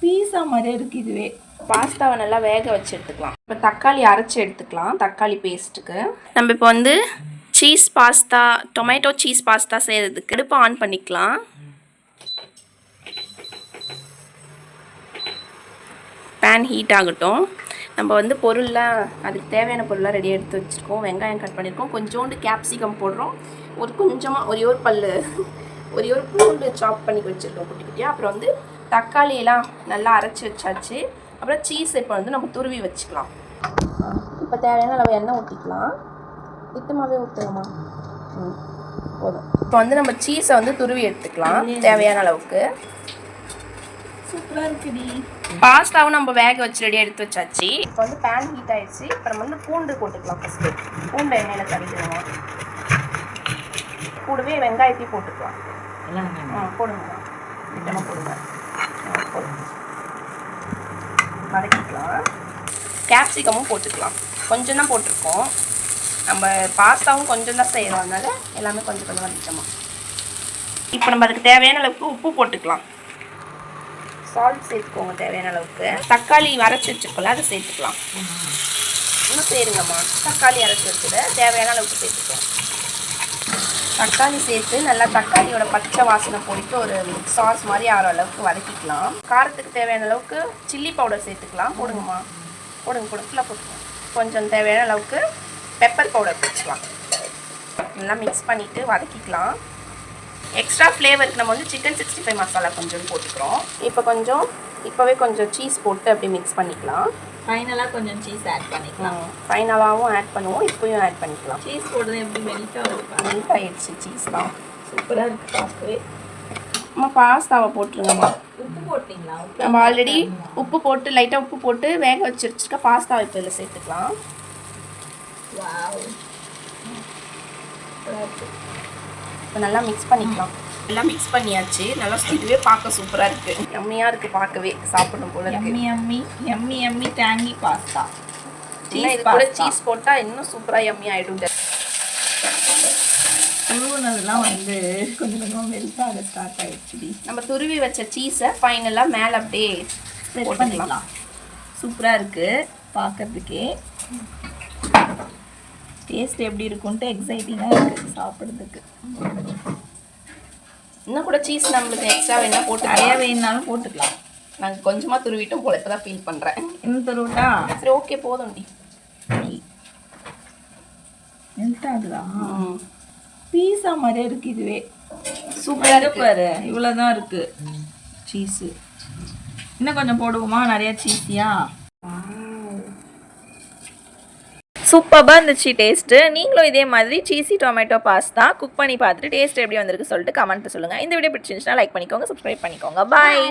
பீஸா மாதிரியே இருக்குது இதுவே. பாஸ்தாவை நல்லா வேக வச்சு எடுத்துக்கலாம். இப்போ தக்காளி அரைச்சி எடுத்துக்கலாம். தக்காளி பேஸ்ட்டுக்கு நம்ம இப்போ வந்து cheese pasta, tomato cheese pasta செய்கிறதுக்கு அடுப்பை ஆன் பண்ணிக்கலாம். பேன் ஹீட் ஆகட்டும். நம்ம வந்து பொருள்லாம் அதுக்கு தேவையான பொருள்லாம் ரெடியாக எடுத்து வச்சுருக்கோம். வெங்காயம் கட் பண்ணியிருக்கோம், கொஞ்சோண்டு கேப்சிகம் போடுறோம், கொஞ்சமாக ஒரே ஒரு பூண்டு சாப் பண்ணி வச்சுருக்கோம் குட்டி குட்டியாக. அப்புறம் வந்து தக்காளியெல்லாம் நல்லா அரைச்சி வச்சாச்சு. அப்புறம் சீஸ் இப்போ வந்து நம்ம துருவி வச்சுக்கலாம். இப்போ தேவையான அளவு எண்ணெய் ஊற்றிக்கலாம். திட்டமாகவே ஊற்றுங்கம்மா. போதும். இப்போ வந்து நம்ம சீஸை வந்து துருவி எடுத்துக்கலாம் தேவையான அளவுக்கு. சூப்பராக இருக்குடி. பாஸ்தாவும் நம்ம வேக வச்சு ரெடியாக எடுத்து வச்சாச்சு. இப்போ வந்து பேன் ஹீட் ஆகிடுச்சு. இப்போ நம்ம வந்து பூண்டு போட்டுக்கலாம். ஃபஸ்ட்டு பூண்டு எண்ணெயில் கறிக்கணும். கூடவே வெங்காயத்தையும் போட்டுக்கலாம். போடுங்க, திட்டமாக போடுங்க. வதக்கிக்கலாம். கேப்சிகமும் போட்டுக்கலாம். கொஞ்சம் தான் போட்டிருக்கோம். நம்ம பாஸ்தாவும் கொஞ்சம் தான் செய்கிறோம், அதனால எல்லாமே கொஞ்சம் கொஞ்சம் வதக்கிட்டோமா. இப்போ நம்ம அதுக்கு தேவையான அளவுக்கு உப்பு போட்டுக்கலாம். சால்ட் சேர்த்துக்கோங்க தேவையான அளவுக்கு. தக்காளி அரைச்சி வச்சுருக்கோம்ல, அதை சேர்த்துக்கலாம். இன்னும் சேருங்கம்மா. தக்காளி அரைச்சி வச்சுட தேவையான அளவுக்கு சேர்த்துக்கலாம். தக்காளி சேர்த்து நல்லா தக்காளியோட பச்சை வாசனை போயிட்டு ஒரு சாஸ் மாதிரி ஆகிற அளவுக்கு வதக்கிக்கலாம். காரத்துக்கு தேவையான அளவுக்கு சில்லி பவுடர் சேர்த்துக்கலாம். போடுங்கம்மா, போடுங்க ஃபுல்லாக போட்டுக்கலாம். கொஞ்சம் தேவையான அளவுக்கு பெப்பர் பவுடர் வச்சுக்கலாம். நல்லா மிக்ஸ் பண்ணிவிட்டு வதக்கிக்கலாம். எக்ஸ்ட்ரா ஃப்ளேவருக்கு நம்ம வந்து சிக்கன் 65 மசாலா கொஞ்சம் போட்டுக்கிறோம். இப்போவே கொஞ்சம் சீஸ் போட்டு அப்படியே மிக்ஸ் பண்ணிக்கலாம். ஃபைனலாக கொஞ்சம் சீஸ் ஆட் பண்ணிக்கலாம். ஃபைனலாகவும் ஆட் பண்ணுவோம், இப்போயும் ஆட் பண்ணிக்கலாம். சீஸ் போடுறது எப்படி மெல்ட் ஆகிடுச்சு. சீஸ் தான் சூப்பராக இருக்குது பார்க்கவே. அம்மா பாஸ்தாவை போட்டுருங்கம்மா. உப்பு போட்டிங்களா? நம்ம ஆல்ரெடி உப்பு போட்டு லைட்டாக உப்பு போட்டு வேக வச்சுருச்சுக்க பாஸ்தாவை இப்போ இதில் சேர்த்துக்கலாம். இப்போ நல்லா மிக்ஸ் பண்ணிக்கலாம். எல்லாம் மிக்ஸ் பண்ணியாச்சு. நல்லா இதுவே பார்க்க சூப்பராக இருக்குது. எம்மியாக இருக்குது பார்க்கவே, சாப்பிடணும் போல இருக்குது. Yummy tangy pasta. இது கூட சீஸ் போட்டால் இன்னும் சூப்பராக எம்மி ஆகிடும். துருவுனதுலாம் வந்து கொஞ்சம் கொஞ்சமாக மெல்ட் ஆக ஸ்டார்ட் ஆகிடுச்சு. நம்ம துருவி வச்ச சீஸை ஃபைனலாக மேலே அப்படியே போட்டுக்கலாம். சூப்பராக இருக்குது பார்க்குறதுக்கே. டேஸ்ட் எப்படி இருக்குன்ட்டு எக்ஸைட்டிங்காக இருக்குது சாப்பிட்றதுக்கு. இன்னும் கூட சீஸ் நம்மளுக்கு எக்ஸ்ட்ரா வேணால் போட்டு நிறையா வேணுனாலும் போட்டுக்கலாம். நாங்கள் கொஞ்சமாக துருவிட்டோம் போல, இப்போ தான் ஃபீல் பண்ணுறேன். இன்னும் துருவிட்டா சரி, ஓகே போதும். மெல்ட் ஆகுதா? பீஸா மாதிரியே இருக்குது இதுவே. சூப்பராக இருப்பாரு. இவ்வளோ தான் இருக்குது சீஸு. இன்னும் கொஞ்சம் போடுவோமா? நிறையா சீஸியா? சூப்பராக இருந்துச்சு டேஸ்ட்டு. நீங்களும் இதே மாதிரி சீஸி டொமேட்டோ பாஸ்தா குக் பண்ணி பார்த்துட்டு டேஸ்ட் எப்படி வந்திருக்கு சொல்லிட்டு கமெண்ட்டு சொல்லுங்கள். இந்த வீடியோ பிடிச்சிருந்துச்சுன்னா லைக் பண்ணிக்கோங்க, சப்ஸ்கிரைப் பண்ணிக்கோங்க. பாய்.